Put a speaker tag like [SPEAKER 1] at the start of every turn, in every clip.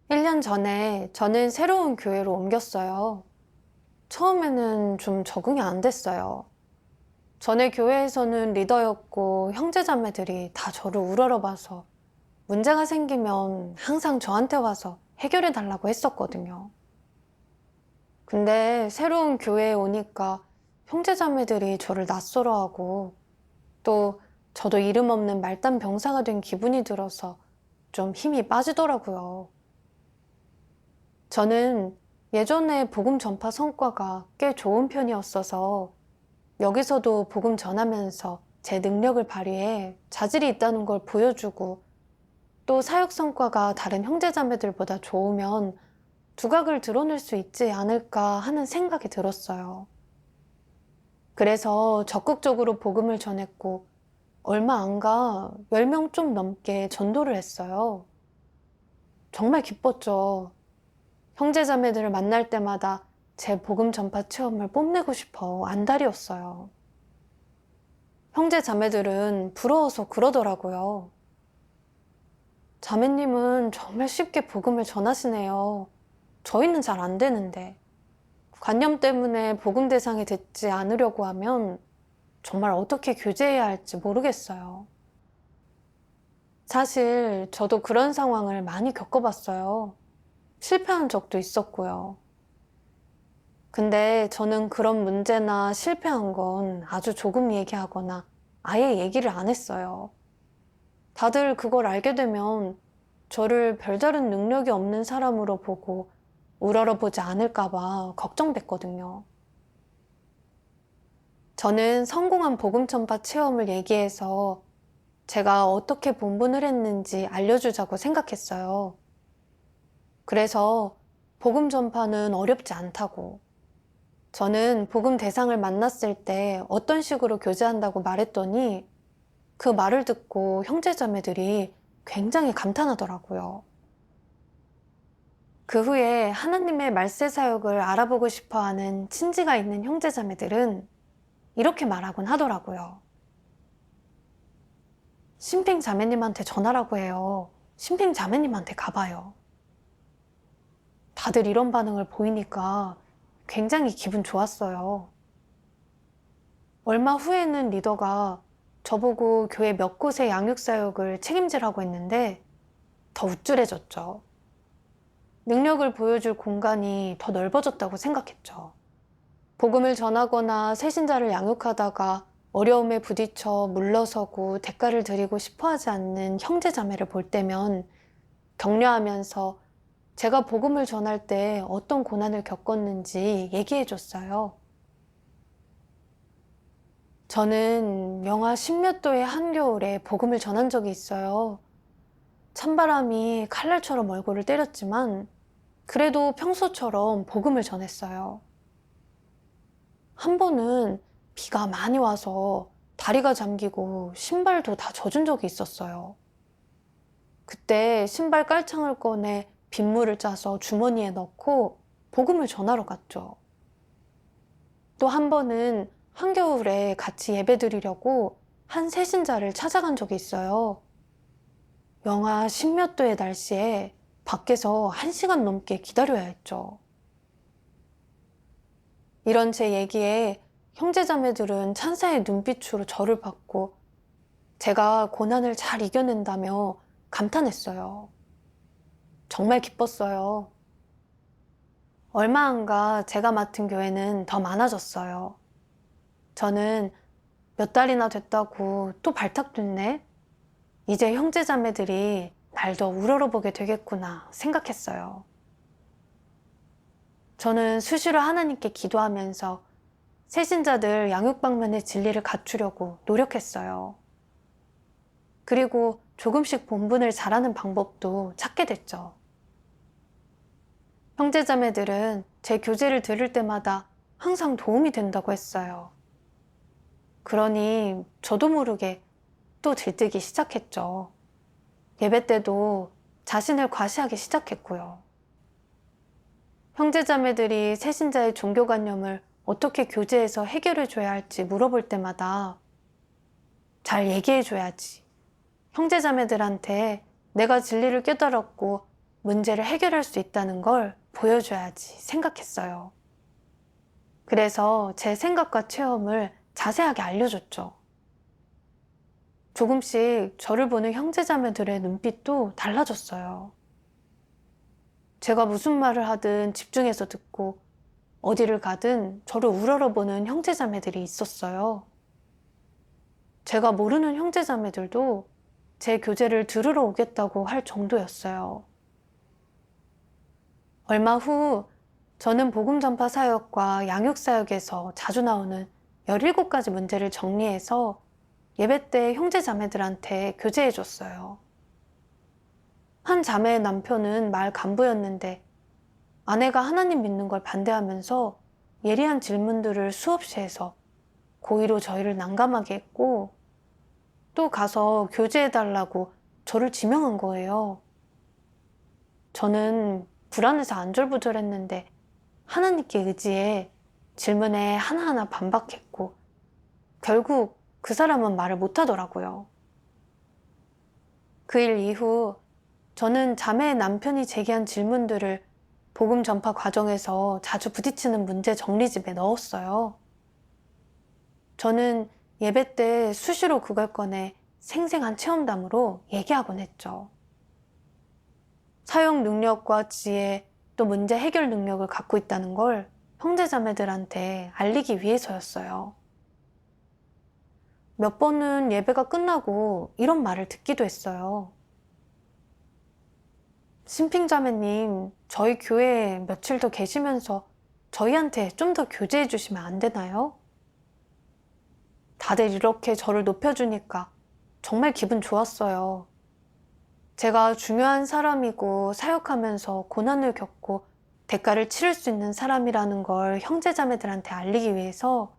[SPEAKER 1] 1년 전에 저는 새로운 교회로 옮겼어요. 처음에는 좀 적응이 안 됐어요. 전에 교회에서는 리더였고 형제자매들이 다 저를 우러러봐서 문제가 생기면 항상 저한테 와서 해결해 달라고 했었거든요. 근데 새로운 교회에 오니까 형제자매들이 저를 낯설어하고 또 저도 이름 없는 말단 병사가 된 기분이 들어서 좀 힘이 빠지더라고요. 저는 예전에 복음 전파 성과가 꽤 좋은 편이었어서 여기서도 복음 전하면서 제 능력을 발휘해 자질이 있다는 걸 보여주고 또 사역 성과가 다른 형제자매들보다 좋으면 두각을 드러낼 수 있지 않을까 하는 생각이 들었어요. 그래서 적극적으로 복음을 전했고 얼마 안 가 10명 좀 넘게 전도를 했어요. 정말 기뻤죠. 형제자매들을 만날 때마다 제 복음 전파 체험을 뽐내고 싶어 안달이었어요. 형제자매들은 부러워서 그러더라고요. 자매님은 정말 쉽게 복음을 전하시네요. 저희는 잘 안 되는데. 관념 때문에 복음 대상이 되지 않으려고 하면 정말 어떻게 교제해야 할지 모르겠어요. 사실 저도 그런 상황을 많이 겪어봤어요. 실패한 적도 있었고요. 근데 저는 그런 문제나 실패한 건 아주 조금 얘기하거나 아예 얘기를 안 했어요. 다들 그걸 알게 되면 저를 별다른 능력이 없는 사람으로 보고 우러러보지 않을까봐 걱정됐거든요. 저는 성공한 복음 전파 체험을 얘기해서 제가 어떻게 본분을 했는지 알려주자고 생각했어요. 그래서 복음 전파는 어렵지 않다고, 저는 복음 대상을 만났을 때 어떤 식으로 교제한다고 말했더니 그 말을 듣고 형제자매들이 굉장히 감탄하더라고요. 그 후에 하나님의 말세 사역을 알아보고 싶어하는 친지가 있는 형제자매들은 이렇게 말하곤 하더라고요. 심핑 자매님한테 전하라고 해요. 심핑 자매님한테 가봐요. 다들 이런 반응을 보이니까 굉장히 기분 좋았어요. 얼마 후에는 리더가 저보고 교회 몇 곳의 양육사역을 책임지라고 했는데 더 우쭐해졌죠. 능력을 보여줄 공간이 더 넓어졌다고 생각했죠. 복음을 전하거나 새신자를 양육하다가 어려움에 부딪혀 물러서고 대가를 드리고 싶어 하지 않는 형제자매를 볼 때면 격려하면서 제가 복음을 전할 때 어떤 고난을 겪었는지 얘기해 줬어요. 저는 영하 10몇 도의 한겨울에 복음을 전한 적이 있어요. 찬바람이 칼날처럼 얼굴을 때렸지만 그래도 평소처럼 복음을 전했어요. 한 번은 비가 많이 와서 다리가 잠기고 신발도 다 젖은 적이 있었어요. 그때 신발 깔창을 꺼내 빗물을 짜서 주머니에 넣고 복음을 전하러 갔죠. 또 한 번은 한겨울에 같이 예배드리려고 한 새신자를 찾아간 적이 있어요. 영하 10몇 도의 날씨에 밖에서 1시간 넘게 기다려야 했죠. 이런 제 얘기에 형제자매들은 찬사의 눈빛으로 저를 봤고 제가 고난을 잘 이겨낸다며 감탄했어요. 정말 기뻤어요. 얼마 안 가 제가 맡은 교회는 더 많아졌어요. 저는 몇 달이나 됐다고 또 발탁됐네? 이제 형제자매들이 날 더 우러러보게 되겠구나 생각했어요. 저는 수시로 하나님께 기도하면서 새신자들 양육 방면의 진리를 갖추려고 노력했어요. 그리고 조금씩 본분을 잘하는 방법도 찾게 됐죠. 형제자매들은 제 교제를 들을 때마다 항상 도움이 된다고 했어요. 그러니 저도 모르게 또 들뜨기 시작했죠. 예배 때도 자신을 과시하기 시작했고요. 형제자매들이 새신자의 종교관념을 어떻게 교제해서 해결해줘야 할지 물어볼 때마다 잘 얘기해줘야지. 형제자매들한테 내가 진리를 깨달았고 문제를 해결할 수 있다는 걸 보여줘야지 생각했어요. 그래서 제 생각과 체험을 자세하게 알려줬죠. 조금씩 저를 보는 형제자매들의 눈빛도 달라졌어요. 제가 무슨 말을 하든 집중해서 듣고 어디를 가든 저를 우러러보는 형제자매들이 있었어요. 제가 모르는 형제자매들도 제 교재를 들으러 오겠다고 할 정도였어요. 얼마 후 저는 복음전파 사역과 양육 사역에서 자주 나오는 17가지 문제를 정리해서 예배 때 형제자매들한테 교제해줬어요. 한 자매의 남편은 마을 간부였는데 아내가 하나님 믿는 걸 반대하면서 예리한 질문들을 수없이 해서 고의로 저희를 난감하게 했고 또 가서 교제해달라고 저를 지명한 거예요. 저는 불안해서 안절부절했는데 하나님께 의지해 질문에 하나하나 반박했고 결국 그 사람은 말을 못하더라고요. 그 일 이후 저는 자매의 남편이 제기한 질문들을 복음 전파 과정에서 자주 부딪히는 문제 정리집에 넣었어요. 저는 예배 때 수시로 그걸 꺼내 생생한 체험담으로 얘기하곤 했죠. 사용 능력과 지혜, 또 문제 해결 능력을 갖고 있다는 걸 형제자매들한테 알리기 위해서였어요. 몇 번은 예배가 끝나고 이런 말을 듣기도 했어요. 신핑자매님, 저희 교회에 며칠 더 계시면서 저희한테 좀 더 교제해 주시면 안 되나요? 다들 이렇게 저를 높여주니까 정말 기분 좋았어요. 제가 중요한 사람이고 사역하면서 고난을 겪고 대가를 치를 수 있는 사람이라는 걸 형제자매들한테 알리기 위해서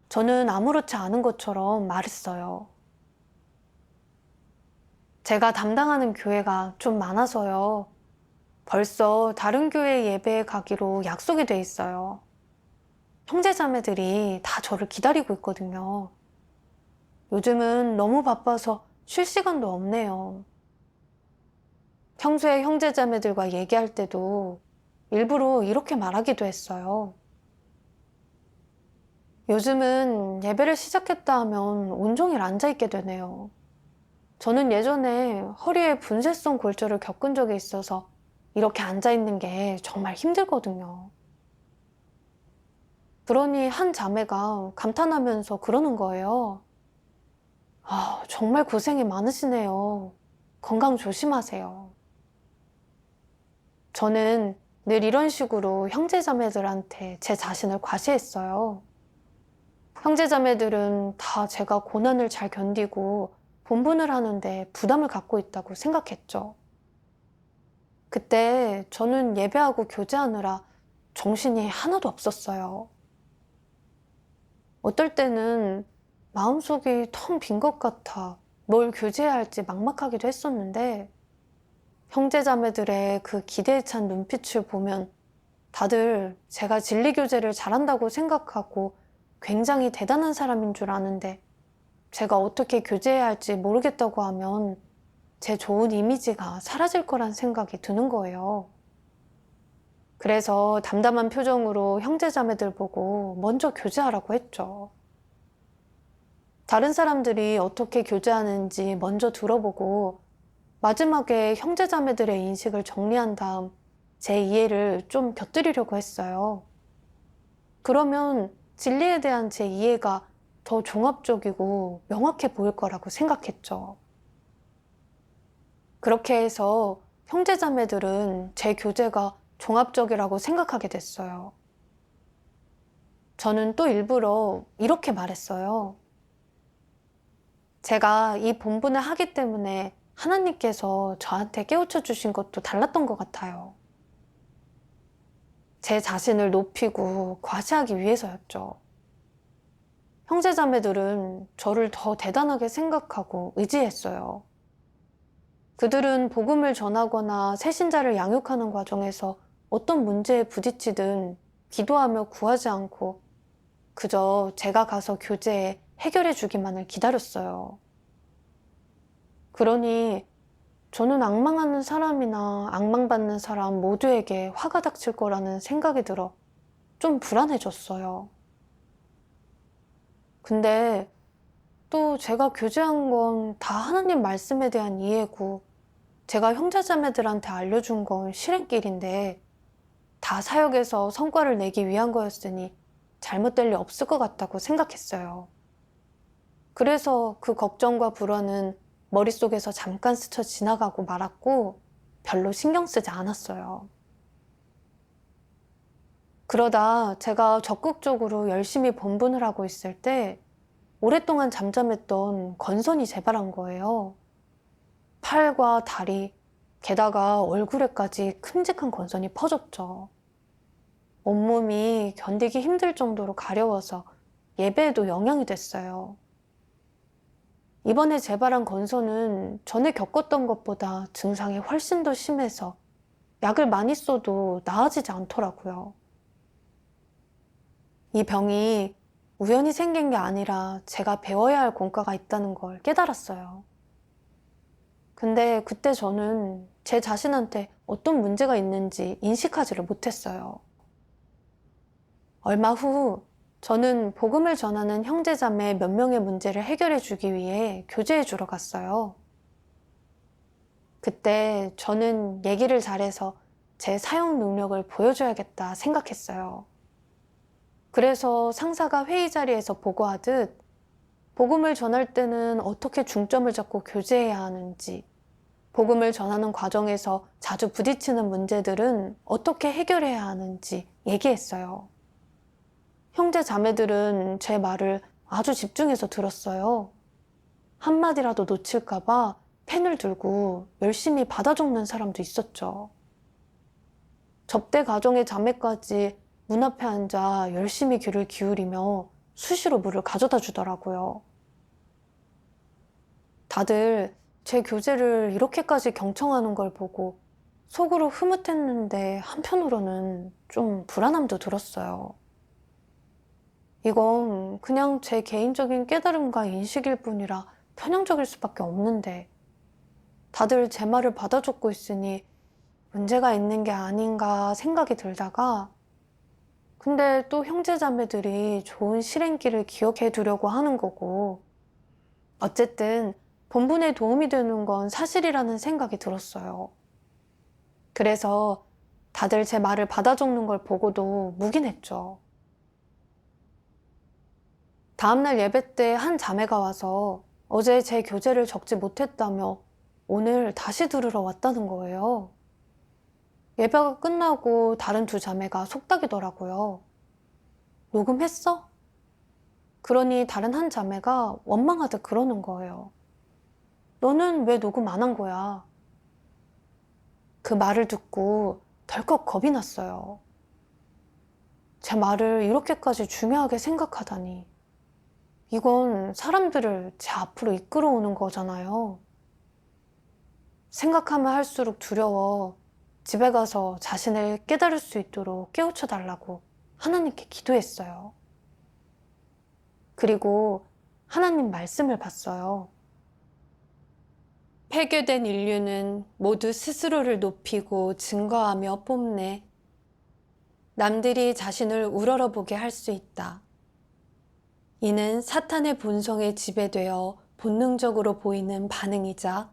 [SPEAKER 1] 저는 아무렇지 않은 것처럼 말했어요. 제가 담당하는 교회가 좀 많아서요. 벌써 다른 교회 예배에 가기로 약속이 돼 있어요. 형제자매들이 다 저를 기다리고 있거든요. 요즘은 너무 바빠서 쉴 시간도 없네요. 평소에 형제자매들과 얘기할 때도 일부러 이렇게 말하기도 했어요. 요즘은 예배를 시작했다 하면 온종일 앉아있게 되네요. 저는 예전에 허리에 분쇄성 골절을 겪은 적이 있어서 이렇게 앉아있는 게 정말 힘들거든요. 그러니 한 자매가 감탄하면서 그러는 거예요. 아, 정말 고생이 많으시네요. 건강 조심하세요. 저는 늘 이런 식으로 형제자매들한테 제 자신을 과시했어요. 형제자매들은 다 제가 고난을 잘 견디고 본분을 하는데 부담을 갖고 있다고 생각했죠. 그때 저는 예배하고 교제하느라 정신이 하나도 없었어요. 어떨 때는 마음속이 텅 빈 것 같아 뭘 교제해야 할지 막막하기도 했었는데 형제자매들의 그 기대에 찬 눈빛을 보면 다들 제가 진리교제를 잘한다고 생각하고 굉장히 대단한 사람인 줄 아는데 제가 어떻게 교제해야 할지 모르겠다고 하면 제 좋은 이미지가 사라질 거란 생각이 드는 거예요. 그래서 담담한 표정으로 형제자매들 보고 먼저 교제하라고 했죠. 다른 사람들이 어떻게 교제하는지 먼저 들어보고 마지막에 형제자매들의 인식을 정리한 다음 제 이해를 좀 곁들이려고 했어요. 그러면 진리에 대한 제 이해가 더 종합적이고 명확해 보일 거라고 생각했죠. 그렇게 해서 형제자매들은 제 교제가 종합적이라고 생각하게 됐어요. 저는 또 일부러 이렇게 말했어요. 제가 이 본분을 하기 때문에 하나님께서 저한테 깨우쳐 주신 것도 달랐던 것 같아요. 제 자신을 높이고 과시하기 위해서였죠. 형제자매들은 저를 더 대단하게 생각하고 의지했어요. 그들은 복음을 전하거나 새신자를 양육하는 과정에서 어떤 문제에 부딪히든 기도하며 구하지 않고 그저 제가 가서 교제해 해결해 주기만을 기다렸어요. 그러니 저는 악망하는 사람이나 악망받는 사람 모두에게 화가 닥칠 거라는 생각이 들어 좀 불안해졌어요. 근데 또 제가 교제한 건 다 하나님 말씀에 대한 이해고, 제가 형제자매들한테 알려준 건 실행길인데 다 사역에서 성과를 내기 위한 거였으니 잘못될 리 없을 것 같다고 생각했어요. 그래서 그 걱정과 불안은 머릿속에서 잠깐 스쳐 지나가고 말았고 별로 신경 쓰지 않았어요. 그러다 제가 적극적으로 열심히 본분을 하고 있을 때 오랫동안 잠잠했던 건선이 재발한 거예요. 팔과 다리, 게다가 얼굴에까지 큼직한 건선이 퍼졌죠. 온몸이 견디기 힘들 정도로 가려워서 예배에도 영향이 됐어요. 이번에 재발한 건선은 전에 겪었던 것보다 증상이 훨씬 더 심해서 약을 많이 써도 나아지지 않더라고요. 이 병이 우연히 생긴 게 아니라 제가 배워야 할 공과가 있다는 걸 깨달았어요. 근데 그때 저는 제 자신한테 어떤 문제가 있는지 인식하지를 못했어요. 얼마 후 저는 복음을 전하는 형제자매 몇 명의 문제를 해결해 주기 위해 교제해 주러 갔어요. 그때 저는 얘기를 잘해서 제 사용 능력을 보여줘야겠다 생각했어요. 그래서 상사가 회의 자리에서 보고하듯 복음을 전할 때는 어떻게 중점을 잡고 교제해야 하는지, 복음을 전하는 과정에서 자주 부딪히는 문제들은 어떻게 해결해야 하는지 얘기했어요. 형제 자매들은 제 말을 아주 집중해서 들었어요. 한마디라도 놓칠까봐 펜을 들고 열심히 받아 적는 사람도 있었죠. 접대 가정의 자매까지 문 앞에 앉아 열심히 귀를 기울이며 수시로 물을 가져다 주더라고요. 다들 제 교제를 이렇게까지 경청하는 걸 보고 속으로 흐뭇했는데 한편으로는 좀 불안함도 들었어요. 이건 그냥 제 개인적인 깨달음과 인식일 뿐이라 편향적일 수밖에 없는데 다들 제 말을 받아줬고 있으니 문제가 있는 게 아닌가 생각이 들다가, 근데 또 형제자매들이 좋은 실행길을 기억해 두려고 하는 거고 어쨌든 본분에 도움이 되는 건 사실이라는 생각이 들었어요. 그래서 다들 제 말을 받아 적는 걸 보고도 묵인했죠. 다음날 예배 때 한 자매가 와서 어제 제 교재를 적지 못했다며 오늘 다시 들으러 왔다는 거예요. 예배가 끝나고 다른 두 자매가 속닥이더라고요. 녹음했어? 그러니 다른 한 자매가 원망하듯 그러는 거예요. 너는 왜 녹음 안 한 거야? 그 말을 듣고 덜컥 겁이 났어요. 제 말을 이렇게까지 중요하게 생각하다니. 이건 사람들을 제 앞으로 이끌어오는 거잖아요. 생각하면 할수록 두려워 집에 가서 자신을 깨달을 수 있도록 깨우쳐 달라고 하나님께 기도했어요. 그리고 하나님 말씀을 봤어요. 폐교된 인류는 모두 스스로를 높이고 증거하며 뽐내 남들이 자신을 우러러보게 할 수 있다. 이는 사탄의 본성에 지배되어 본능적으로 보이는 반응이자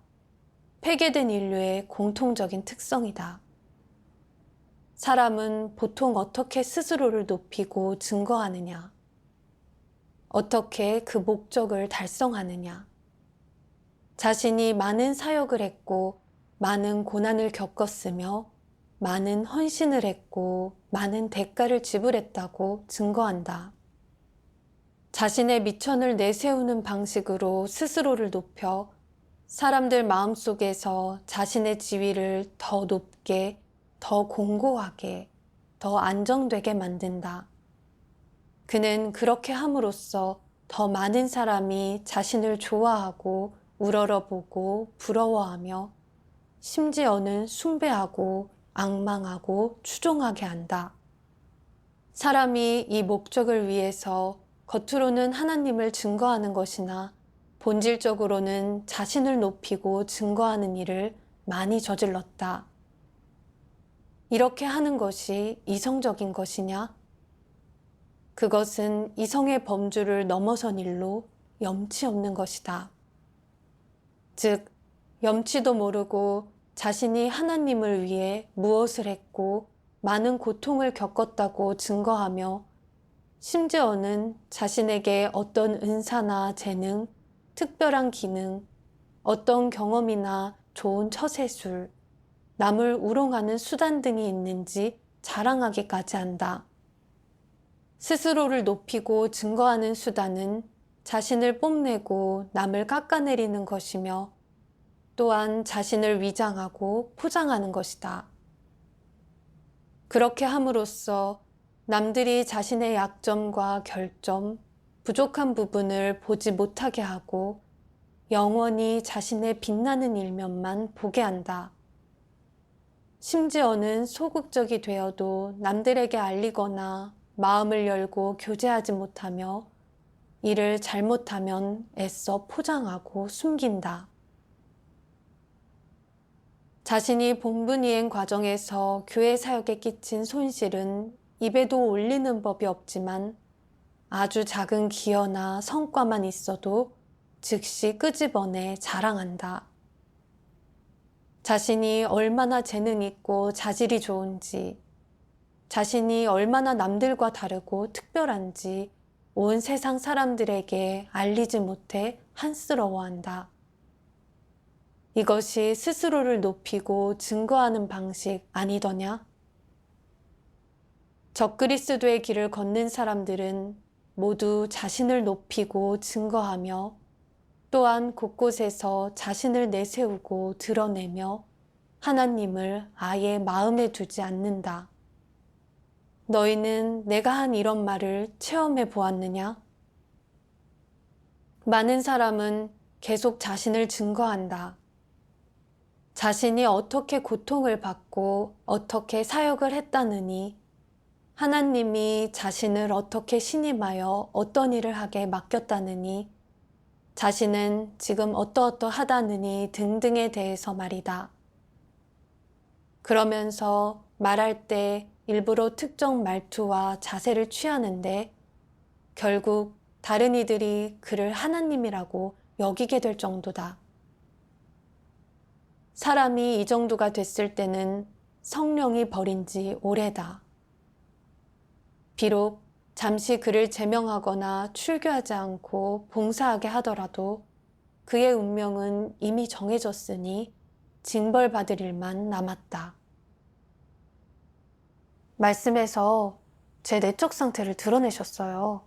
[SPEAKER 1] 폐괴된 인류의 공통적인 특성이다. 사람은 보통 어떻게 스스로를 높이고 증거하느냐? 어떻게 그 목적을 달성하느냐? 자신이 많은 사역을 했고 많은 고난을 겪었으며 많은 헌신을 했고 많은 대가를 지불했다고 증거한다. 자신의 미천을 내세우는 방식으로 스스로를 높여 사람들 마음속에서 자신의 지위를 더 높게, 더 공고하게, 더 안정되게 만든다. 그는 그렇게 함으로써 더 많은 사람이 자신을 좋아하고 우러러보고 부러워하며 심지어는 숭배하고 앙망하고 추종하게 한다. 사람이 이 목적을 위해서 겉으로는 하나님을 증거하는 것이나 본질적으로는 자신을 높이고 증거하는 일을 많이 저질렀다. 이렇게 하는 것이 이성적인 것이냐? 그것은 이성의 범주를 넘어선 일로 염치 없는 것이다. 즉, 염치도 모르고 자신이 하나님을 위해 무엇을 했고 많은 고통을 겪었다고 증거하며 심지어는 자신에게 어떤 은사나 재능, 특별한 기능, 어떤 경험이나 좋은 처세술, 남을 우롱하는 수단 등이 있는지 자랑하기까지 한다. 스스로를 높이고 증거하는 수단은 자신을 뽐내고 남을 깎아내리는 것이며 또한 자신을 위장하고 포장하는 것이다. 그렇게 함으로써 남들이 자신의 약점과 결점, 부족한 부분을 보지 못하게 하고 영원히 자신의 빛나는 일면만 보게 한다. 심지어는 소극적이 되어도 남들에게 알리거나 마음을 열고 교제하지 못하며 이를 잘못하면 애써 포장하고 숨긴다. 자신이 본분이행 과정에서 교회 사역에 끼친 손실은 입에도 올리는 법이 없지만 아주 작은 기여나 성과만 있어도 즉시 끄집어내 자랑한다. 자신이 얼마나 재능 있고 자질이 좋은지, 자신이 얼마나 남들과 다르고 특별한지 온 세상 사람들에게 알리지 못해 한스러워한다. 이것이 스스로를 높이고 증거하는 방식 아니더냐? 적그리스도의 길을 걷는 사람들은 모두 자신을 높이고 증거하며 또한 곳곳에서 자신을 내세우고 드러내며 하나님을 아예 마음에 두지 않는다. 너희는 내가 한 이런 말을 체험해 보았느냐? 많은 사람은 계속 자신을 증거한다. 자신이 어떻게 고통을 받고 어떻게 사역을 했다느니, 하나님이 자신을 어떻게 신임하여 어떤 일을 하게 맡겼다느니, 자신은 지금 어떠어떠하다느니 등등에 대해서 말이다. 그러면서 말할 때 일부러 특정 말투와 자세를 취하는데 결국 다른 이들이 그를 하나님이라고 여기게 될 정도다. 사람이 이 정도가 됐을 때는 성령이 버린 지 오래다. 비록 잠시 그를 제명하거나 출교하지 않고 봉사하게 하더라도 그의 운명은 이미 정해졌으니 징벌받을 일만 남았다. 말씀에서 제 내적 상태를 드러내셨어요.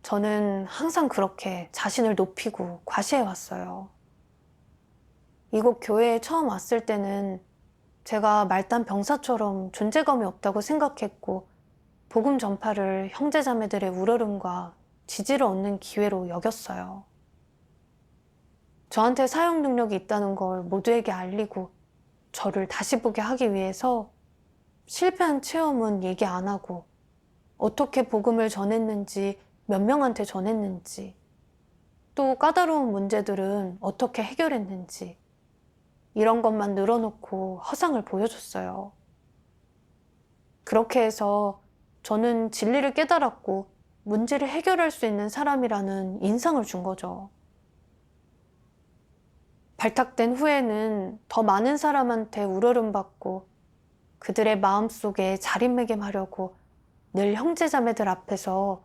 [SPEAKER 1] 저는 항상 그렇게 자신을 높이고 과시해왔어요. 이곳 교회에 처음 왔을 때는 제가 말단 병사처럼 존재감이 없다고 생각했고 복음 전파를 형제자매들의 우러름과 지지를 얻는 기회로 여겼어요. 저한테 사역 능력이 있다는 걸 모두에게 알리고 저를 다시 보게 하기 위해서 실패한 체험은 얘기 안 하고 어떻게 복음을 전했는지, 몇 명한테 전했는지, 또 까다로운 문제들은 어떻게 해결했는지 이런 것만 늘어놓고 허상을 보여줬어요. 그렇게 해서 저는 진리를 깨달았고 문제를 해결할 수 있는 사람이라는 인상을 준 거죠. 발탁된 후에는 더 많은 사람한테 우러름받고 그들의 마음속에 자리매김하려고 늘 형제자매들 앞에서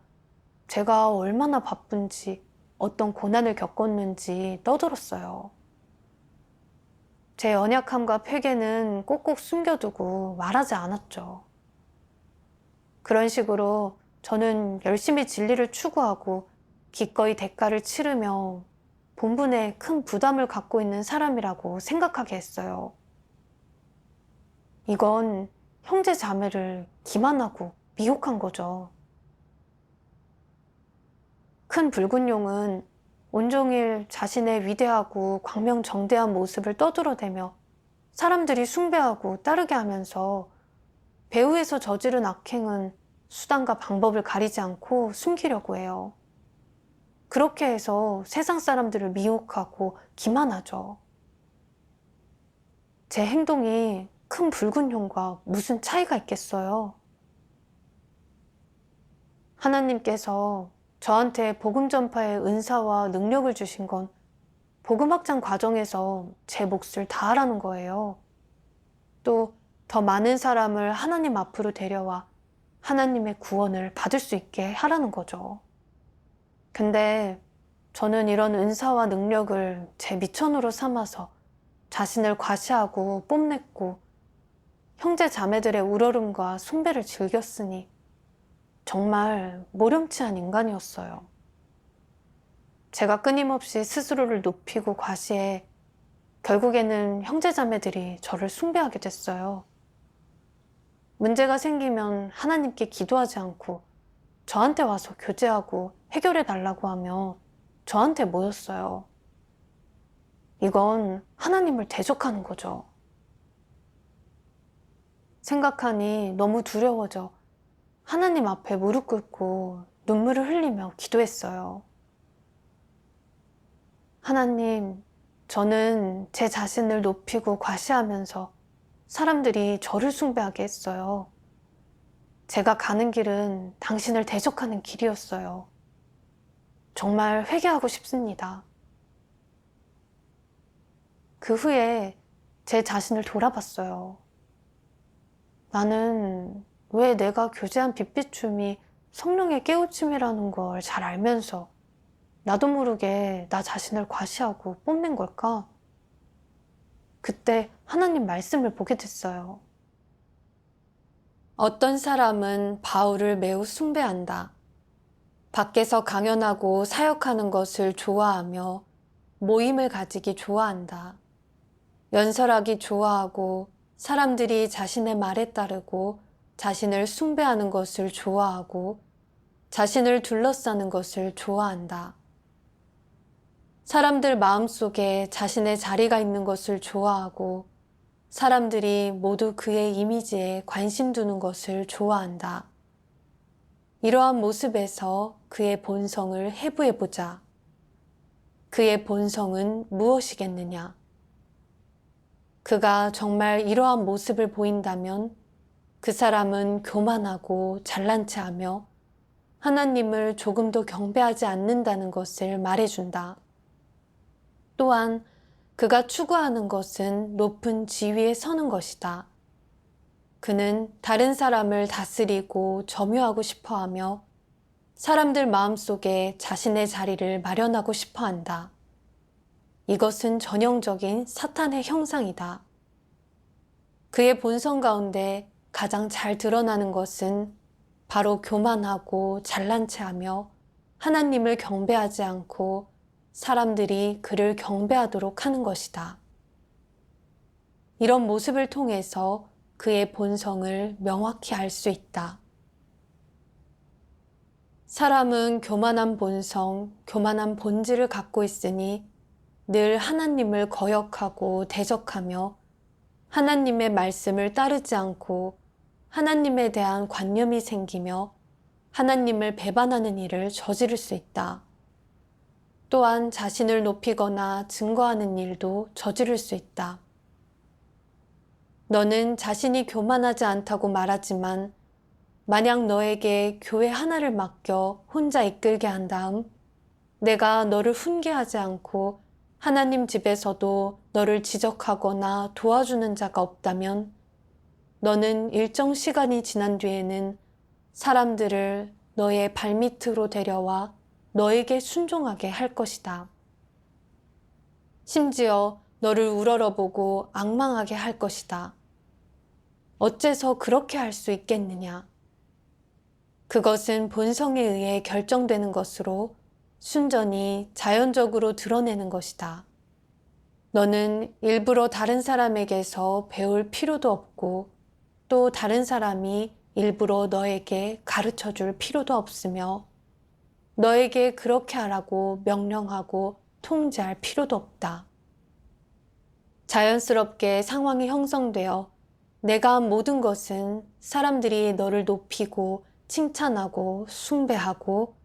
[SPEAKER 1] 제가 얼마나 바쁜지 어떤 고난을 겪었는지 떠들었어요. 제 연약함과 폐괴는 꼭꼭 숨겨두고 말하지 않았죠. 그런 식으로 저는 열심히 진리를 추구하고 기꺼이 대가를 치르며 본분에 큰 부담을 갖고 있는 사람이라고 생각하게 했어요. 이건 형제 자매를 기만하고 미혹한 거죠. 큰 붉은 용은 온종일 자신의 위대하고 광명정대한 모습을 떠들어대며 사람들이 숭배하고 따르게 하면서 배후에서 저지른 악행은 수단과 방법을 가리지 않고 숨기려고 해요. 그렇게 해서 세상 사람들을 미혹하고 기만하죠. 제 행동이 큰 붉은 용과 무슨 차이가 있겠어요? 하나님께서 저한테 복음 전파의 은사와 능력을 주신 건 복음 확장 과정에서 제 몫을 다하라는 거예요. 또 더 많은 사람을 하나님 앞으로 데려와 하나님의 구원을 받을 수 있게 하라는 거죠. 근데 저는 이런 은사와 능력을 제 미천으로 삼아서 자신을 과시하고 뽐냈고 형제 자매들의 우러름과 숭배를 즐겼으니 정말 모렴치한 인간이었어요. 제가 끊임없이 스스로를 높이고 과시해 결국에는 형제 자매들이 저를 숭배하게 됐어요. 문제가 생기면 하나님께 기도하지 않고 저한테 와서 교제하고 해결해 달라고 하며 저한테 모였어요. 이건 하나님을 대적하는 거죠. 생각하니 너무 두려워져 하나님 앞에 무릎 꿇고 눈물을 흘리며 기도했어요. 하나님, 저는 제 자신을 높이고 과시하면서 사람들이 저를 숭배하게 했어요. 제가 가는 길은 당신을 대적하는 길이었어요. 정말 회개하고 싶습니다. 그 후에 제 자신을 돌아봤어요. 나는 왜 내가 교제한 빛비춤이 성령의 깨우침이라는 걸 잘 알면서 나도 모르게 나 자신을 과시하고 뽐낸 걸까? 그때 하나님 말씀을 보게 됐어요. 어떤 사람은 바울을 매우 숭배한다. 밖에서 강연하고 사역하는 것을 좋아하며 모임을 가지기 좋아한다. 연설하기 좋아하고 사람들이 자신의 말에 따르고 자신을 숭배하는 것을 좋아하고 자신을 둘러싸는 것을 좋아한다. 사람들 마음속에 자신의 자리가 있는 것을 좋아하고 사람들이 모두 그의 이미지에 관심 두는 것을 좋아한다. 이러한 모습에서 그의 본성을 해부해보자. 그의 본성은 무엇이겠느냐? 그가 정말 이러한 모습을 보인다면 그 사람은 교만하고 잘난 체하며 하나님을 조금도 경배하지 않는다는 것을 말해준다. 또한 그가 추구하는 것은 높은 지위에 서는 것이다. 그는 다른 사람을 다스리고 점유하고 싶어하며 사람들 마음속에 자신의 자리를 마련하고 싶어한다. 이것은 전형적인 사탄의 형상이다. 그의 본성 가운데 가장 잘 드러나는 것은 바로 교만하고 잘난 체하며 하나님을 경배하지 않고 사람들이 그를 경배하도록 하는 것이다. 이런 모습을 통해서 그의 본성을 명확히 알 수 있다. 사람은 교만한 본성, 교만한 본질을 갖고 있으니 늘 하나님을 거역하고 대적하며 하나님의 말씀을 따르지 않고 하나님에 대한 관념이 생기며 하나님을 배반하는 일을 저지를 수 있다. 또한 자신을 높이거나 증거하는 일도 저지를 수 있다. 너는 자신이 교만하지 않다고 말하지만 만약 너에게 교회 하나를 맡겨 혼자 이끌게 한 다음 내가 너를 훈계하지 않고 하나님 집에서도 너를 지적하거나 도와주는 자가 없다면 너는 일정 시간이 지난 뒤에는 사람들을 너의 발밑으로 데려와 너에게 순종하게 할 것이다. 심지어 너를 우러러보고 앙망하게 할 것이다. 어째서 그렇게 할 수 있겠느냐? 그것은 본성에 의해 결정되는 것으로 순전히 자연적으로 드러내는 것이다. 너는 일부러 다른 사람에게서 배울 필요도 없고 또 다른 사람이 일부러 너에게 가르쳐 줄 필요도 없으며 너에게 그렇게 하라고 명령하고 통제할 필요도 없다. 자연스럽게 상황이 형성되어 내가 한 모든 것은 사람들이 너를 높이고 칭찬하고 숭배하고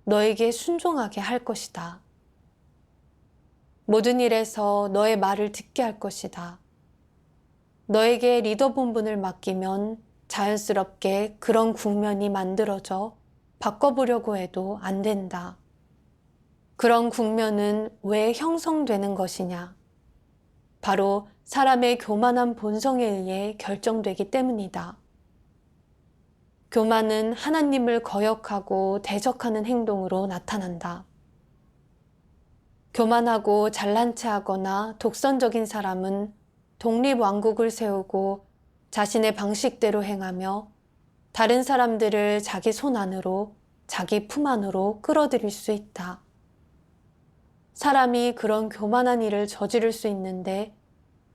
[SPEAKER 1] 너에게 순종하게 할 것이다. 모든 일에서 너의 말을 듣게 할 것이다. 너에게 리더 본분을 맡기면 자연스럽게 그런 국면이 만들어져 바꿔보려고 해도 안 된다. 그런 국면은 왜 형성되는 것이냐? 바로 사람의 교만한 본성에 의해 결정되기 때문이다. 교만은 하나님을 거역하고 대적하는 행동으로 나타난다. 교만하고 잘난 체 하거나 독선적인 사람은 독립왕국을 세우고 자신의 방식대로 행하며 다른 사람들을 자기 손 안으로, 자기 품 안으로 끌어들일 수 있다. 사람이 그런 교만한 일을 저지를 수 있는데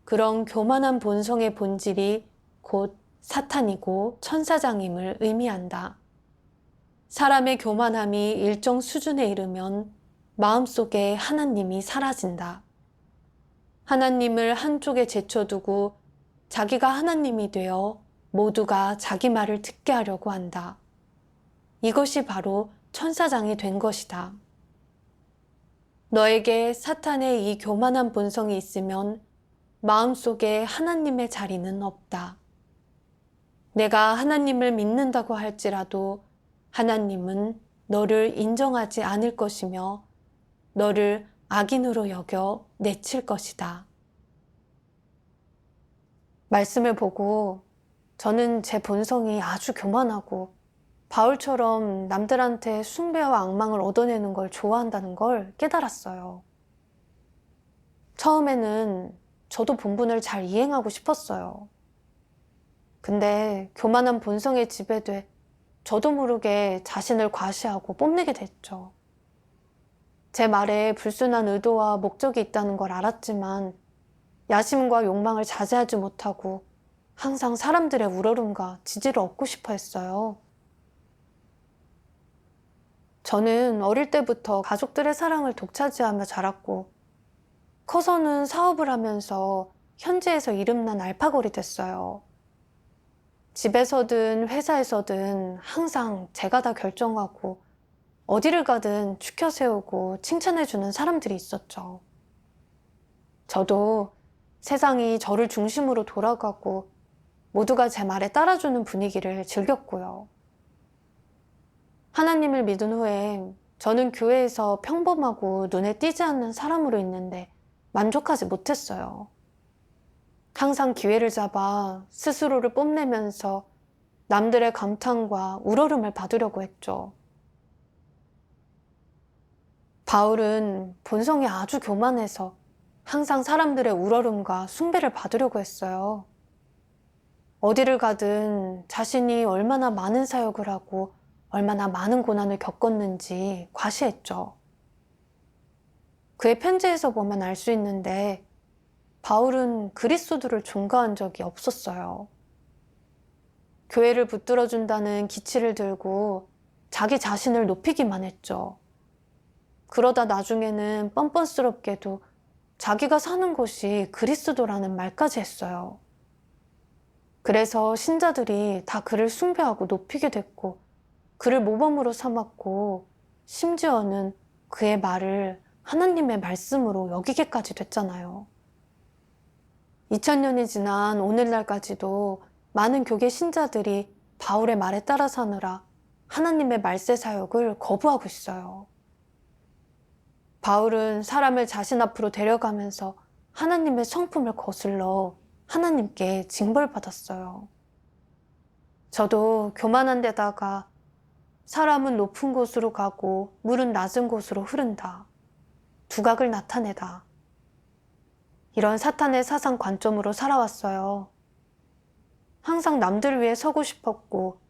[SPEAKER 1] 그런 교만한 본성의 본질이 곧 사탄이고 천사장임을 의미한다. 사람의 교만함이 일정 수준에 이르면 마음속에 하나님이 사라진다. 하나님을 한쪽에 제쳐두고 자기가 하나님이 되어 모두가 자기 말을 듣게 하려고 한다. 이것이 바로 천사장이 된 것이다. 너에게 사탄의 이 교만한 본성이 있으면 마음속에 하나님의 자리는 없다. 내가 하나님을 믿는다고 할지라도 하나님은 너를 인정하지 않을 것이며 너를 악인으로 여겨 내칠 것이다. 말씀을 보고 저는 제 본성이 아주 교만하고 바울처럼 남들한테 숭배와 악망을 얻어내는 걸 좋아한다는 걸 깨달았어요. 처음에는 저도 본분을 잘 이행하고 싶었어요. 근데 교만한 본성에 지배돼 저도 모르게 자신을 과시하고 뽐내게 됐죠. 제 말에 불순한 의도와 목적이 있다는 걸 알았지만 야심과 욕망을 자제하지 못하고 항상 사람들의 우러름과 지지를 얻고 싶어 했어요. 저는 어릴 때부터 가족들의 사랑을 독차지하며 자랐고 커서는 사업을 하면서 현지에서 이름난 알파골이 됐어요. 집에서든 회사에서든 항상 제가 다 결정하고 어디를 가든 추켜 세우고 칭찬해주는 사람들이 있었죠. 저도 세상이 저를 중심으로 돌아가고 모두가 제 말에 따라주는 분위기를 즐겼고요. 하나님을 믿은 후에 저는 교회에서 평범하고 눈에 띄지 않는 사람으로 있는데 만족하지 못했어요. 항상 기회를 잡아 스스로를 뽐내면서 남들의 감탄과 우러름을 받으려고 했죠. 바울은 본성이 아주 교만해서 항상 사람들의 우러름과 숭배를 받으려고 했어요. 어디를 가든 자신이 얼마나 많은 사역을 하고 얼마나 많은 고난을 겪었는지 과시했죠. 그의 편지에서 보면 알 수 있는데 바울은 그리스도를 종가한 적이 없었어요. 교회를 붙들어준다는 기치를 들고 자기 자신을 높이기만 했죠. 그러다 나중에는 뻔뻔스럽게도 자기가 사는 곳이 그리스도라는 말까지 했어요. 그래서 신자들이 다 그를 숭배하고 높이게 됐고 그를 모범으로 삼았고 심지어는 그의 말을 하나님의 말씀으로 여기게까지 됐잖아요. 2000년이 지난 오늘날까지도 많은 교계 신자들이 바울의 말에 따라 사느라 하나님의 말세 사역을 거부하고 있어요. 바울은 사람을 자신 앞으로 데려가면서 하나님의 성품을 거슬러 하나님께 징벌받았어요. 저도 교만한 데다가 사람은 높은 곳으로 가고 물은 낮은 곳으로 흐른다. 두각을 나타내다. 이런 사탄의 사상 관점으로 살아왔어요. 항상 남들 위해 서고 싶었고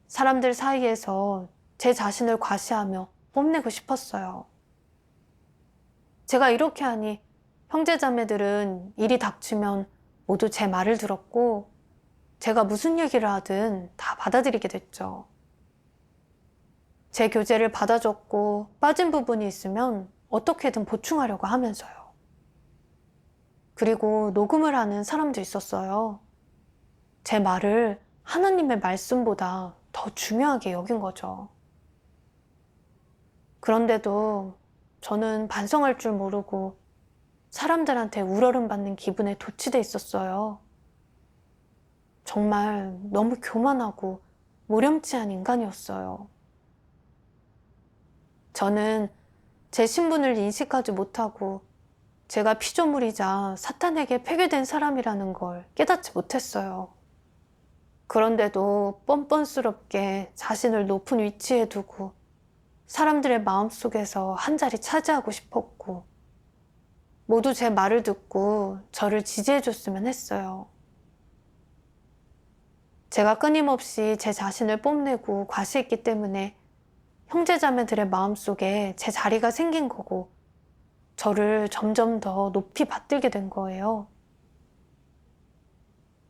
[SPEAKER 1] 사람들 사이에서 제 자신을 과시하며 뽐내고 싶었어요. 제가 이렇게 하니 형제자매들은 일이 닥치면 모두 제 말을 들었고 제가 무슨 얘기를 하든 다 받아들이게 됐죠. 제 교제를 받아줬고 빠진 부분이 있으면 어떻게든 보충하려고 하면서요. 그리고 녹음을 하는 사람도 있었어요. 제 말을 하나님의 말씀보다 더 중요하게 여긴 거죠. 그런데도 저는 반성할 줄 모르고 사람들한테 우러름 받는 기분에 도취돼 있었어요. 정말 너무 교만하고 모렴치한 인간이었어요. 저는 제 신분을 인식하지 못하고 제가 피조물이자 사탄에게 폐괴된 사람이라는 걸 깨닫지 못했어요. 그런데도 뻔뻔스럽게 자신을 높은 위치에 두고 사람들의 마음속에서 한 자리 차지하고 싶었고, 모두 제 말을 듣고 저를 지지해줬으면 했어요. 제가 끊임없이 제 자신을 뽐내고 과시했기 때문에 형제자매들의 마음속에 제 자리가 생긴 거고, 저를 점점 더 높이 받들게 된 거예요.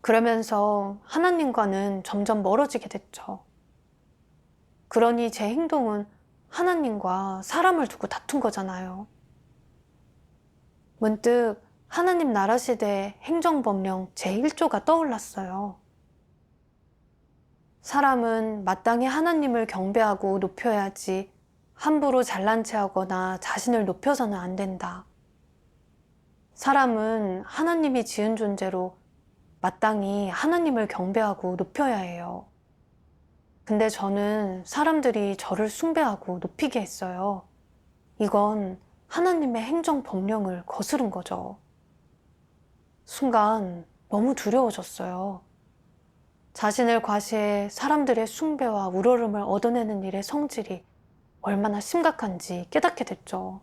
[SPEAKER 1] 그러면서 하나님과는 점점 멀어지게 됐죠. 그러니 제 행동은 하나님과 사람을 두고 다툰 거잖아요. 문득 하나님 나라 시대 행정법령 제1조가 떠올랐어요. 사람은 마땅히 하나님을 경배하고 높여야지 함부로 잘난 체하거나 자신을 높여서는 안 된다. 사람은 하나님이 지은 존재로 마땅히 하나님을 경배하고 높여야 해요. 근데 저는 사람들이 저를 숭배하고 높이게 했어요. 이건 하나님의 행정법령을 거스른 거죠. 순간 너무 두려워졌어요. 자신을 과시해 사람들의 숭배와 우러름을 얻어내는 일의 성질이 얼마나 심각한지 깨닫게 됐죠.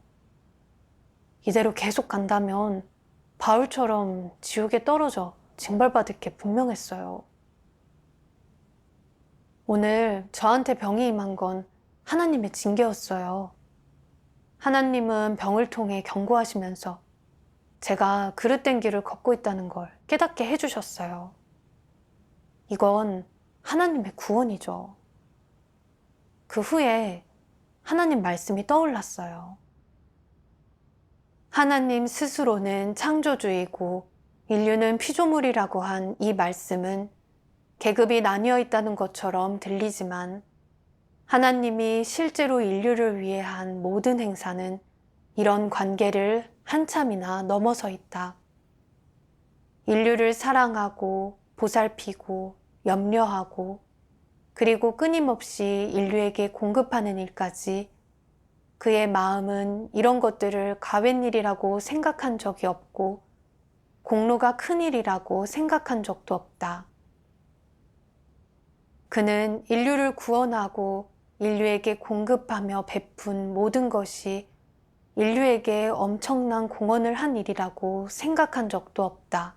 [SPEAKER 1] 이대로 계속 간다면 바울처럼 지옥에 떨어져 징벌받을 게 분명했어요. 오늘 저한테 병이 임한 건 하나님의 징계였어요. 하나님은 병을 통해 경고하시면서 제가 그릇된 길을 걷고 있다는 걸 깨닫게 해주셨어요. 이건 하나님의 구원이죠. 그 후에 하나님 말씀이 떠올랐어요. 하나님 스스로는 창조주이고 인류는 피조물이라고 한 이 말씀은 계급이 나뉘어 있다는 것처럼 들리지만 하나님이 실제로 인류를 위해 한 모든 행사는 이런 관계를 한참이나 넘어서 있다. 인류를 사랑하고 보살피고 염려하고 그리고 끊임없이 인류에게 공급하는 일까지 그의 마음은 이런 것들을 가웬일이라고 생각한 적이 없고 공로가 큰 일이라고 생각한 적도 없다. 그는 인류를 구원하고 인류에게 공급하며 베푼 모든 것이 인류에게 엄청난 공헌을 한 일이라고 생각한 적도 없다.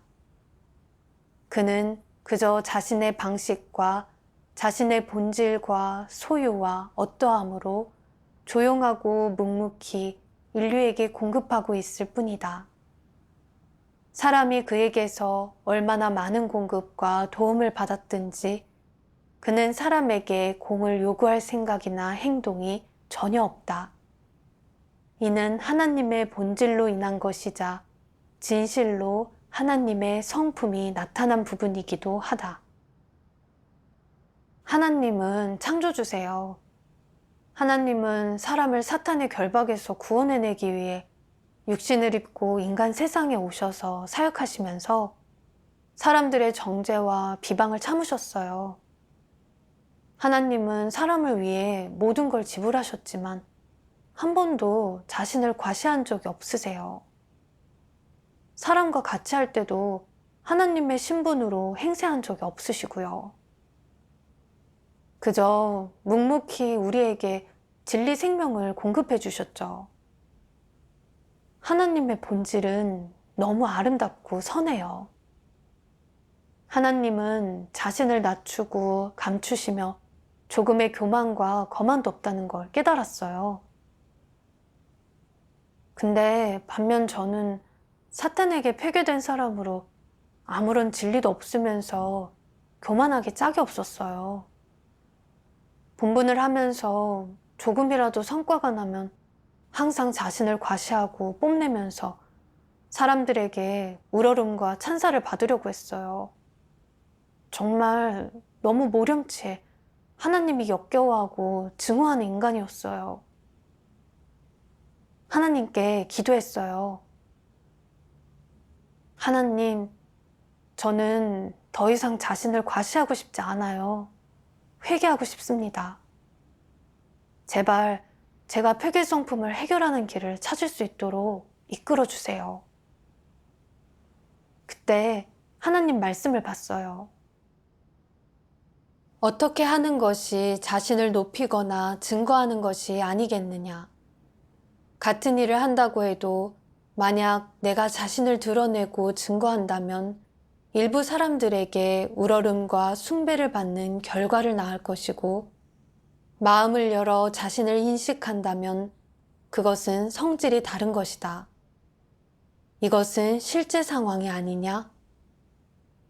[SPEAKER 1] 그는 그저 자신의 방식과 자신의 본질과 소유와 어떠함으로 조용하고 묵묵히 인류에게 공급하고 있을 뿐이다. 사람이 그에게서 얼마나 많은 공급과 도움을 받았든지 그는 사람에게 공을 요구할 생각이나 행동이 전혀 없다. 이는 하나님의 본질로 인한 것이자 진실로 하나님의 성품이 나타난 부분이기도 하다. 하나님은 창조주세요. 하나님은 사람을 사탄의 결박에서 구원해내기 위해 육신을 입고 인간 세상에 오셔서 사역하시면서 사람들의 정죄와 비방을 참으셨어요. 하나님은 사람을 위해 모든 걸 지불하셨지만 한 번도 자신을 과시한 적이 없으세요. 사람과 같이 할 때도 하나님의 신분으로 행세한 적이 없으시고요. 그저 묵묵히 우리에게 진리 생명을 공급해 주셨죠. 하나님의 본질은 너무 아름답고 선해요. 하나님은 자신을 낮추고 감추시며 조금의 교만과 거만도 없다는 걸 깨달았어요. 근데 반면 저는 사탄에게 폐괴된 사람으로 아무런 진리도 없으면서 교만하게 짝이 없었어요. 본분을 하면서 조금이라도 성과가 나면 항상 자신을 과시하고 뽐내면서 사람들에게 우러름과 찬사를 받으려고 했어요. 정말 너무 모렴치해 하나님이 역겨워하고 증오하는 인간이었어요. 하나님께 기도했어요. 하나님, 저는 더 이상 자신을 과시하고 싶지 않아요. 회개하고 싶습니다. 제발 제가 표기성품을 해결하는 길을 찾을 수 있도록 이끌어 주세요. 그때 하나님 말씀을 봤어요. 어떻게 하는 것이 자신을 높이거나 증거하는 것이 아니겠느냐. 같은 일을 한다고 해도 만약 내가 자신을 드러내고 증거한다면 일부 사람들에게 우러름과 숭배를 받는 결과를 낳을 것이고, 마음을 열어 자신을 인식한다면 그것은 성질이 다른 것이다. 이것은 실제 상황이 아니냐?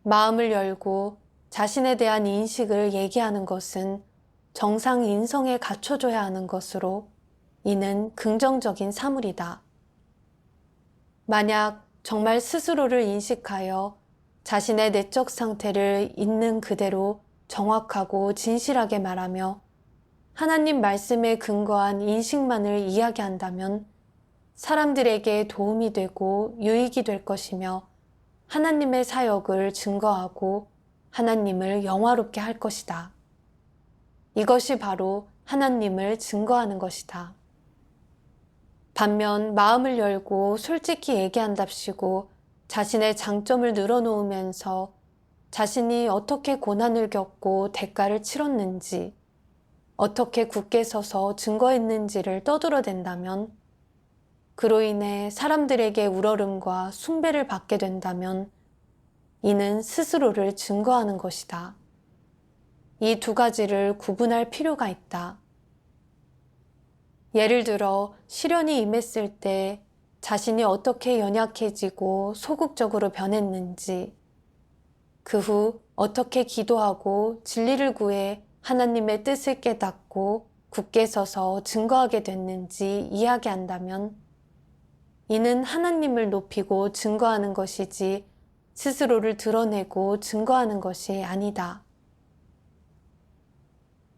[SPEAKER 1] 마음을 열고 자신에 대한 인식을 얘기하는 것은 정상 인성에 갖춰줘야 하는 것으로 이는 긍정적인 사물이다. 만약 정말 스스로를 인식하여 자신의 내적 상태를 있는 그대로 정확하고 진실하게 말하며 하나님 말씀에 근거한 인식만을 이야기한다면 사람들에게 도움이 되고 유익이 될 것이며 하나님의 사역을 증거하고 하나님을 영화롭게 할 것이다. 이것이 바로 하나님을 증거하는 것이다. 반면 마음을 열고 솔직히 얘기한답시고 자신의 장점을 늘어놓으면서 자신이 어떻게 고난을 겪고 대가를 치렀는지, 어떻게 굳게 서서 증거했는지를 떠들어댄다면, 그로 인해 사람들에게 우러름과 숭배를 받게 된다면 이는 스스로를 증거하는 것이다. 이 두 가지를 구분할 필요가 있다. 예를 들어 시련이 임했을 때 자신이 어떻게 연약해지고 소극적으로 변했는지, 그 후 어떻게 기도하고 진리를 구해 하나님의 뜻을 깨닫고 굳게 서서 증거하게 됐는지 이야기한다면 이는 하나님을 높이고 증거하는 것이지 스스로를 드러내고 증거하는 것이 아니다.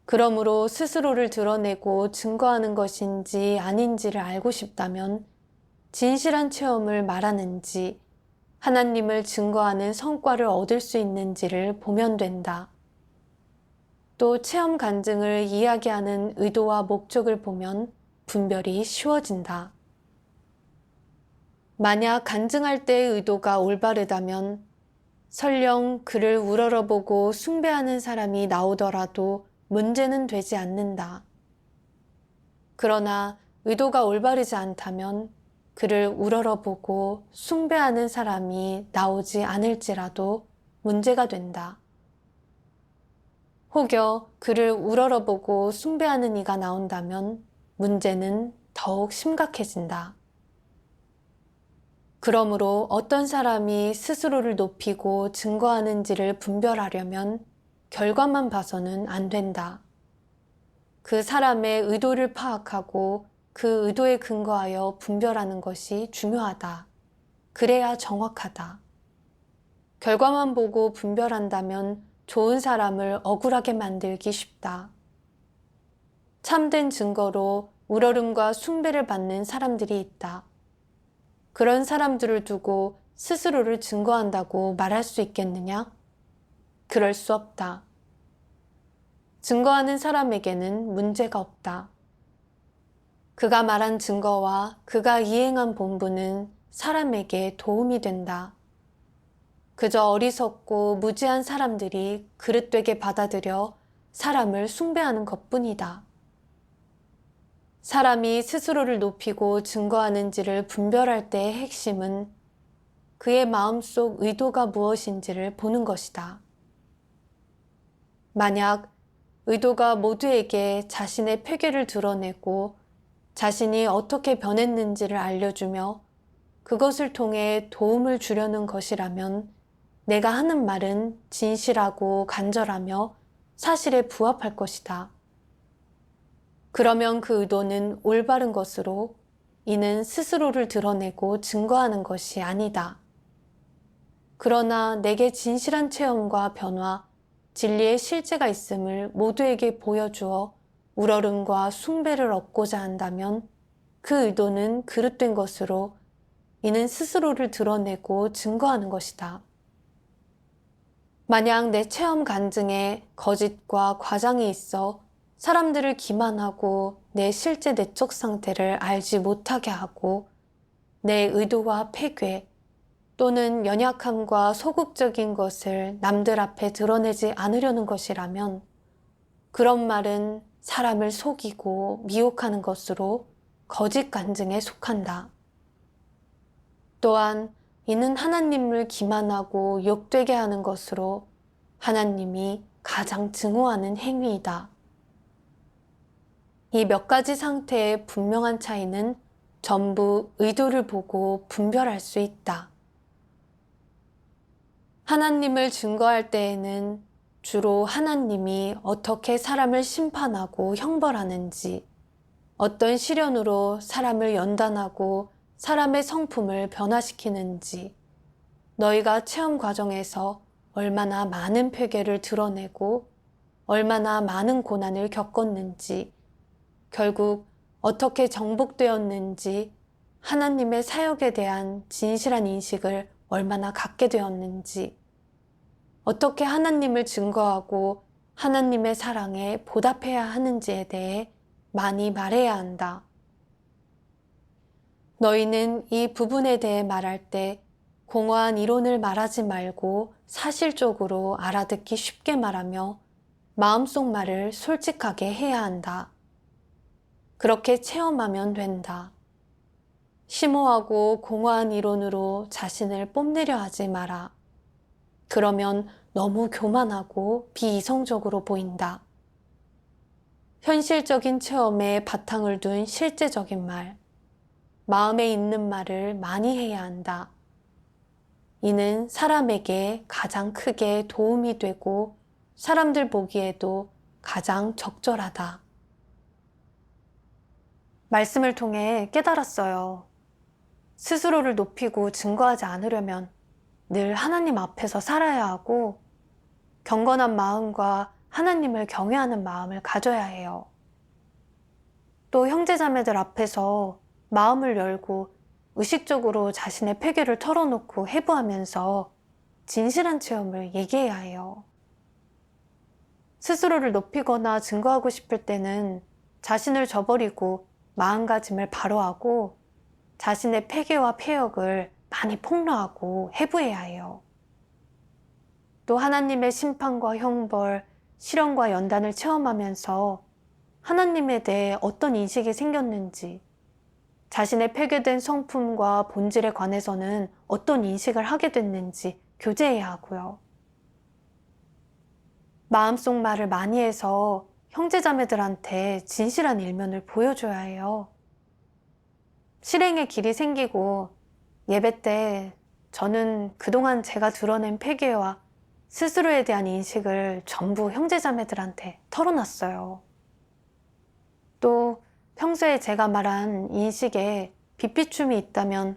[SPEAKER 1] 그러므로 스스로를 드러내고 증거하는 것인지 아닌지를 알고 싶다면 진실한 체험을 말하는지 하나님을 증거하는 성과를 얻을 수 있는지를 보면 된다. 또 체험 간증을 이야기하는 의도와 목적을 보면 분별이 쉬워진다. 만약 간증할 때의 의도가 올바르다면 설령 그를 우러러보고 숭배하는 사람이 나오더라도 문제는 되지 않는다. 그러나 의도가 올바르지 않다면 그를 우러러보고 숭배하는 사람이 나오지 않을지라도 문제가 된다. 혹여 그를 우러러보고 숭배하는 이가 나온다면 문제는 더욱 심각해진다. 그러므로 어떤 사람이 스스로를 높이고 증거하는지를 분별하려면 결과만 봐서는 안 된다. 그 사람의 의도를 파악하고 그 의도에 근거하여 분별하는 것이 중요하다. 그래야 정확하다. 결과만 보고 분별한다면 좋은 사람을 억울하게 만들기 쉽다. 참된 증거로 우러름과 숭배를 받는 사람들이 있다. 그런 사람들을 두고 스스로를 증거한다고 말할 수 있겠느냐? 그럴 수 없다. 증거하는 사람에게는 문제가 없다. 그가 말한 증거와 그가 이행한 본분은 사람에게 도움이 된다. 그저 어리석고 무지한 사람들이 그릇되게 받아들여 사람을 숭배하는 것뿐이다. 사람이 스스로를 높이고 증거하는지를 분별할 때의 핵심은 그의 마음속 의도가 무엇인지를 보는 것이다. 만약 의도가 모두에게 자신의 패괴를 드러내고 자신이 어떻게 변했는지를 알려주며 그것을 통해 도움을 주려는 것이라면 내가 하는 말은 진실하고 간절하며 사실에 부합할 것이다. 그러면 그 의도는 올바른 것으로 이는 스스로를 드러내고 증거하는 것이 아니다. 그러나 내게 진실한 체험과 변화, 진리의 실제가 있음을 모두에게 보여주어 우러름과 숭배를 얻고자 한다면 그 의도는 그릇된 것으로 이는 스스로를 드러내고 증거하는 것이다. 만약 내 체험 간증에 거짓과 과장이 있어 사람들을 기만하고 내 실제 내적 상태를 알지 못하게 하고 내 의도와 폐괴 또는 연약함과 소극적인 것을 남들 앞에 드러내지 않으려는 것이라면 그런 말은 사람을 속이고 미혹하는 것으로 거짓 간증에 속한다. 또한 이는 하나님을 기만하고 욕되게 하는 것으로 하나님이 가장 증오하는 행위이다. 이 몇 가지 상태의 분명한 차이는 전부 의도를 보고 분별할 수 있다. 하나님을 증거할 때에는 주로 하나님이 어떻게 사람을 심판하고 형벌하는지, 어떤 시련으로 사람을 연단하고 사람의 성품을 변화시키는지, 너희가 체험 과정에서 얼마나 많은 폐괴를 드러내고 얼마나 많은 고난을 겪었는지, 결국 어떻게 정복되었는지, 하나님의 사역에 대한 진실한 인식을 얼마나 갖게 되었는지, 어떻게 하나님을 증거하고 하나님의 사랑에 보답해야 하는지에 대해 많이 말해야 한다. 너희는 이 부분에 대해 말할 때 공허한 이론을 말하지 말고 사실적으로 알아듣기 쉽게 말하며 마음속 말을 솔직하게 해야 한다. 그렇게 체험하면 된다. 심오하고 공허한 이론으로 자신을 뽐내려 하지 마라. 그러면 너무 교만하고 비이성적으로 보인다. 현실적인 체험에 바탕을 둔 실제적인 말, 마음에 있는 말을 많이 해야 한다. 이는 사람에게 가장 크게 도움이 되고 사람들 보기에도 가장 적절하다. 말씀을 통해 깨달았어요. 스스로를 높이고 증거하지 않으려면 늘 하나님 앞에서 살아야 하고 경건한 마음과 하나님을 경외하는 마음을 가져야 해요. 또 형제자매들 앞에서 마음을 열고 의식적으로 자신의 폐괴를 털어놓고 해부하면서 진실한 체험을 얘기해야 해요. 스스로를 높이거나 증거하고 싶을 때는 자신을 저버리고 마음가짐을 바로 하고 자신의 폐괴와 폐역을 많이 폭로하고 해부해야 해요. 또 하나님의 심판과 형벌, 시련과 연단을 체험하면서 하나님에 대해 어떤 인식이 생겼는지, 자신의 폐괴된 성품과 본질에 관해서는 어떤 인식을 하게 됐는지 교제해야 하고요. 마음속 말을 많이 해서 형제자매들한테 진실한 일면을 보여줘야 해요. 실행의 길이 생기고 예배 때 저는 그동안 제가 드러낸 폐괴와 스스로에 대한 인식을 전부 형제자매들한테 털어놨어요. 또 평소에 제가 말한 인식에 빗비춤이 있다면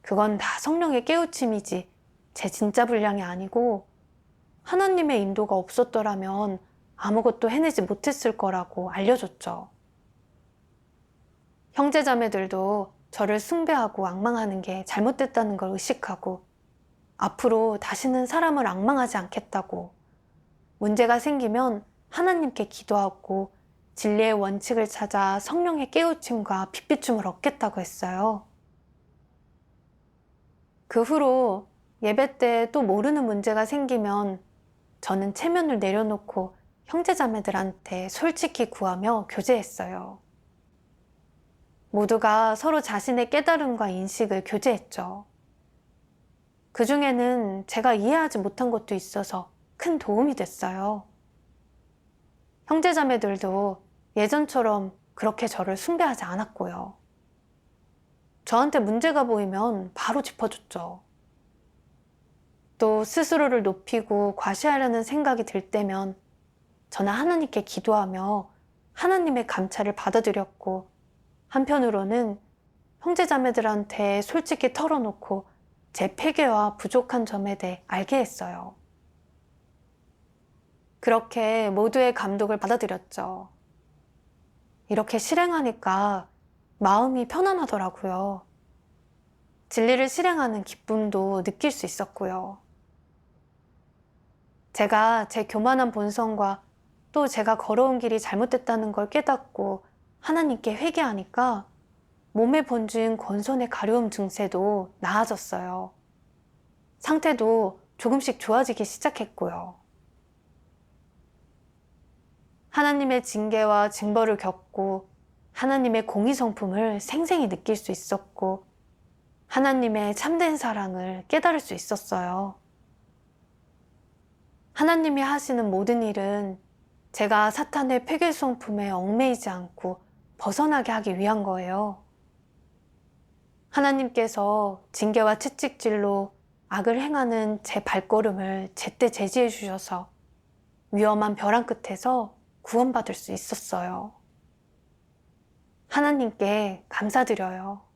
[SPEAKER 1] 그건 다 성령의 깨우침이지 제 진짜 분량이 아니고 하나님의 인도가 없었더라면 아무것도 해내지 못했을 거라고 알려줬죠. 형제자매들도 저를 숭배하고 앙망하는 게 잘못됐다는 걸 의식하고 앞으로 다시는 사람을 앙망하지 않겠다고, 문제가 생기면 하나님께 기도하고 진리의 원칙을 찾아 성령의 깨우침과 빛비춤을 얻겠다고 했어요. 그 후로 예배 때 또 모르는 문제가 생기면 저는 체면을 내려놓고 형제자매들한테 솔직히 구하며 교제했어요. 모두가 서로 자신의 깨달음과 인식을 교제했죠. 그 중에는 제가 이해하지 못한 것도 있어서 큰 도움이 됐어요. 형제자매들도 예전처럼 그렇게 저를 숭배하지 않았고요. 저한테 문제가 보이면 바로 짚어줬죠. 또 스스로를 높이고 과시하려는 생각이 들 때면 저는 하나님께 기도하며 하나님의 감찰을 받아들였고, 한편으로는 형제자매들한테 솔직히 털어놓고 제 폐괴와 부족한 점에 대해 알게 했어요. 그렇게 모두의 감독을 받아들였죠. 이렇게 실행하니까 마음이 편안하더라고요. 진리를 실행하는 기쁨도 느낄 수 있었고요. 제가 제 교만한 본성과 또 제가 걸어온 길이 잘못됐다는 걸 깨닫고 하나님께 회개하니까 몸에 번진 권선의 가려움 증세도 나아졌어요. 상태도 조금씩 좋아지기 시작했고요. 하나님의 징계와 징벌을 겪고 하나님의 공의 성품을 생생히 느낄 수 있었고 하나님의 참된 사랑을 깨달을 수 있었어요. 하나님이 하시는 모든 일은 제가 사탄의 폐결성품에 얽매이지 않고 벗어나게 하기 위한 거예요. 하나님께서 징계와 채찍질로 악을 행하는 제 발걸음을 제때 제지해 주셔서 위험한 벼랑 끝에서 구원받을 수 있었어요. 하나님께 감사드려요.